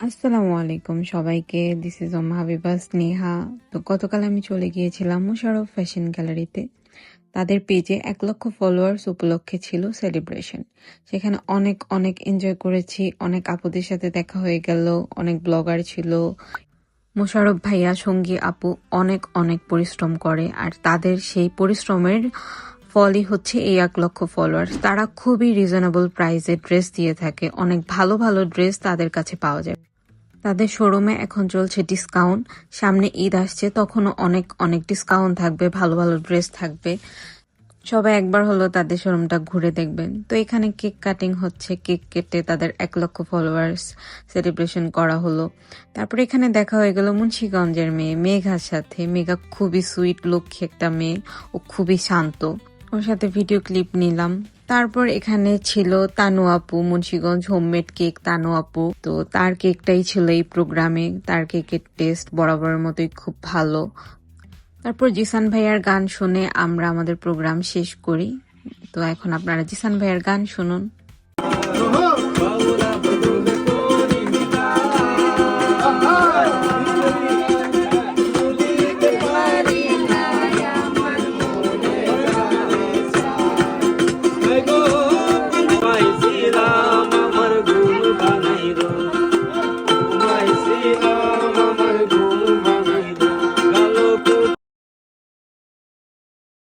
আসসালামু আলাইকুম সবাইকে। This is Habiba Sneha. তো গতকাল আমি চলে গিয়েছিলাম মোশাররফ ফ্যাশন গ্যালারিতে। তাদের পেজে 1 লক্ষ ফলোয়ার্স উপলক্ষে ছিল সেলিব্রেশন। সেখানে অনেক অনেক এনজয় করেছি, অনেক আপুদের সাথে দেখা হয়ে গেল, অনেক ব্লগার ছিল। মোশাররফ ভাইয়া, সঙ্গী আপু অনেক অনেক পরিশ্রম করে, আর তাদের সেই পরিশ্রমের ফলই হচ্ছে এই 1 লক্ষ ফলোয়ার্স। তারা খুবই রিজনেবল প্রাইসে ড্রেস দিয়ে থাকে, অনেক ভালো ভালো ড্রেস তাদের কাছে পাওয়া যায়। তাদের শোরুমে এখন চলছে ডিসকাউন্ট। সামনে ঈদ আসছে, তখনও অনেক অনেক ডিসকাউন্ট থাকবে, ভালো ভালো ড্রেস থাকবে। সবাই একবার হলো তাদের শোরুমটা ঘুরে দেখবেন। তো এখানে কেক কাটিং হচ্ছে, কেক কেটে তাদের 1 লক্ষ ফলোয়ার্স সেলিব্রেশন করা হলো। তারপরে এখানে দেখা হয়ে গেল মুন্সিগঞ্জের মেয়ে মেঘার সাথে। মেঘা খুবই সুইট, লক্ষ্মী একটা মেয়ে, ও খুবই শান্ত। ওর সাথে ভিডিও ক্লিপ নিলাম। তারপর এখানে ছিল তানু আপু, মুন্সিগঞ্জ হোমমেড কেক তানু আপু। তো তার কেকটাই ছিল এই প্রোগ্রামে। তার কেকের টেস্ট বরাবরের মতোই খুব ভালো। তারপর জিসান ভাইয়ার গান শুনে আমরা আমাদের প্রোগ্রাম শেষ করি। তো এখন আপনারা জিসান ভাইয়ার গান শুনুন।